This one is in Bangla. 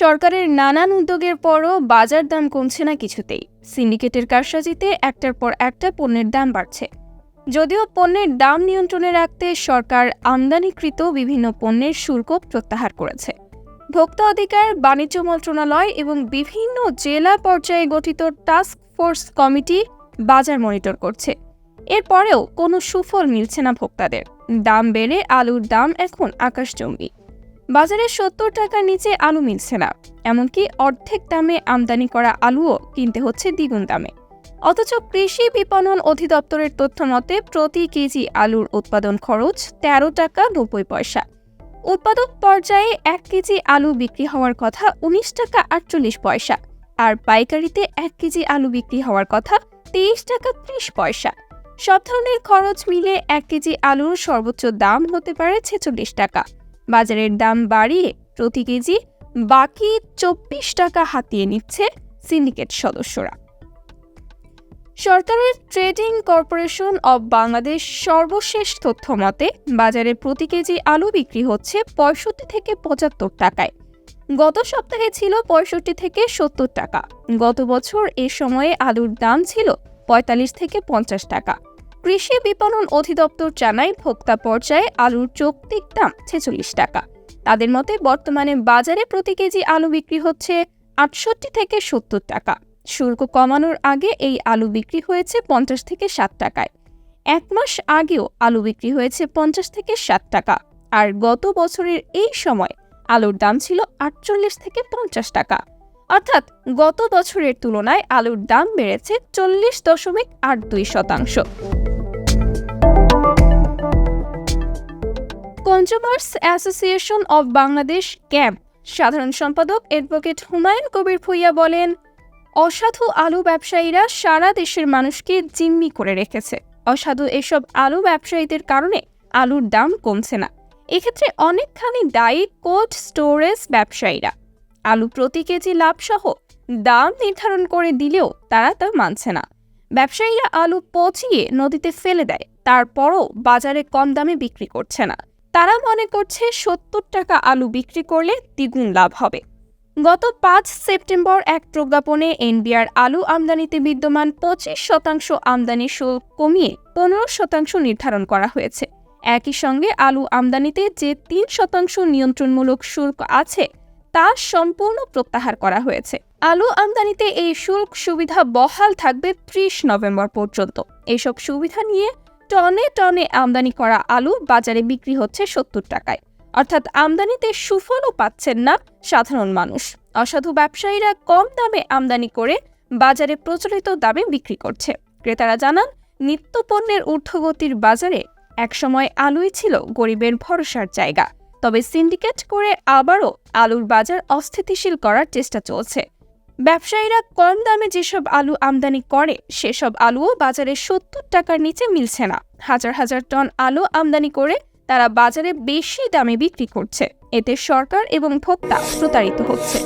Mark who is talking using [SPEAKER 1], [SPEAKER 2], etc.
[SPEAKER 1] সরকারের নানান উদ্যোগের পরও বাজার দাম কমছে না কিছুতেই। সিন্ডিকেটের কারসাজিতে একটার পর একটা পণ্যের দাম বাড়ছে। যদিও পণ্যের দাম নিয়ন্ত্রণে রাখতে সরকার আমদানিকৃত বিভিন্ন পণ্যের শুল্ক প্রত্যাহার করেছে। ভোক্তা অধিকার, বাণিজ্য মন্ত্রণালয় এবং বিভিন্ন জেলা পর্যায়ে গঠিত টাস্ক ফোর্স কমিটি বাজার মনিটর করছে। এরপরেও কোনো সুফল মিলছে না ভোক্তাদের। দাম বেড়ে আলুর দাম এখন আকাশচুম্বী। বাজারে ৭০ টাকার নিচে আলু মিলছে না, এমনকি অর্ধেক দামে আমদানি করা আলুও কিনতে হচ্ছে দ্বিগুণ দামে। অথচ কৃষি বিপণন অধিদপ্তরের তথ্য মতে প্রতি কেজি আলুর উৎপাদন খরচ ১৩ টাকা ৯০ পয়সা। উৎপাদক পর্যায়ে ১ কেজি আলু বিক্রি হওয়ার কথা ১৯ টাকা ৪৮ পয়সা, আর পাইকারিতে ১ কেজি আলু বিক্রি হওয়ার কথা ২৩ টাকা ৩০ পয়সা। সব ধরনের খরচ মিলে ১ কেজি আলুর সর্বোচ্চ দাম হতে পারে ৪৬ টাকা। বাজারের দাম বাড়িয়ে প্রতি কেজি বাকি ২৪ টাকা হাতিয়ে নিচ্ছে সিন্ডিকেট সদস্যরা। সরকারের ট্রেডিং কর্পোরেশন অব বাংলাদেশ সর্বশেষ তথ্য মতে বাজারে প্রতি কেজি আলু বিক্রি হচ্ছে ৬৫ থেকে ৭৫ টাকায়। গত সপ্তাহে ছিল ৬৫ থেকে ৭০ টাকা। গত বছর এ সময়ে আলুর দাম ছিল ৪৫ থেকে ৫০ টাকা। কৃষি বিপণন অধিদপ্তর জানায় ভোক্তা পর্যায়ে আলুর যৌক্তিক দাম ৪৬ টাকা। তাদের মতে বর্তমানে বাজারে প্রতি কেজি আলু বিক্রি হচ্ছে ৬৮ থেকে ৭০ টাকা। শুল্ক কমানোর আগে এই আলু বিক্রি হয়েছে ৫০ থেকে ৬০ টাকায়। ১ মাস আগেও আলু বিক্রি হয়েছে ৫০ থেকে ৬০ টাকা। আর গত বছরের এই সময় আলুর দাম ছিল ৪৮ থেকে ৫০ টাকা। অর্থাৎ গত বছরের তুলনায় আলুর দাম বেড়েছে ৪০.৮২%। Consumers association of Bangladesh cab সাধারণ সম্পাদক অ্যাডভোকেট হুমায়ুন কবির ভূঁইয়া বলেন, অসাধু আলু ব্যবসায়ীরা সারা দেশের মানুষকে জিম্মি করে রেখেছে। অসাধু এসব আলু ব্যবসায়ীদের কারণে আলুর দাম কমছে না। এক্ষেত্রে অনেকখানি দায়ী কোল্ড স্টোরেজ ব্যবসায়ীরা। আলু প্রতি কেজি লাভসহ দাম নির্ধারণ করে দিলেও তারা তা মানছে না। ব্যবসায়ীরা আলু পচিয়ে নদীতে ফেলে দেয়, তারপরও বাজারে কম দামে বিক্রি করছে না। তারা মনে করছে ৭০ টাকা আলু বিক্রি করলে দ্বিগুণ লাভ হবে। গত ৫ সেপ্টেম্বর এক প্রজ্ঞাপনে এনবিআর আলু আমদানিতে বিদ্যমান ২৫% আমদানি শুল্ক কমিয়ে ১৫% নির্ধারণ করা হয়েছে। একই সঙ্গে আলু আমদানিতে যে ৩% নিয়ন্ত্রণমূলক শুল্ক আছে তা সম্পূর্ণ প্রত্যাহার করা হয়েছে। আলু আমদানিতে এই শুল্ক সুবিধা বহাল থাকবে ৩০ নভেম্বর পর্যন্ত। এসব সুবিধা নিয়ে টনে টনে আমদানি করা আলু বাজারে বিক্রি হচ্ছে ৭০ টাকায়। অর্থাৎ আমদানিতে সুফলও পাচ্ছেন না সাধারণ মানুষ। অসাধু ব্যবসায়ীরা কম দামে আমদানি করে বাজারে প্রচলিত দামে বিক্রি করছে। ক্রেতারা জানান, নিত্যপণ্যের ঊর্ধ্বগতির বাজারে একসময় আলুই ছিল গরিবের ভরসার জায়গা। তবে সিন্ডিকেট করে আবারও আলুর বাজার অস্থিতিশীল করার চেষ্টা চলছে। ব্যবসায়ীরা কম দামে যেসব আলু আমদানি করে সেসব আলুও বাজারে ৭০ টাকার নিচে মিলছে না। হাজার হাজার টন আলু আমদানি করে তারা বাজারে বেশি দামে বিক্রি করছে। এতে সরকার এবং ভোক্তা প্রতারিত হচ্ছে।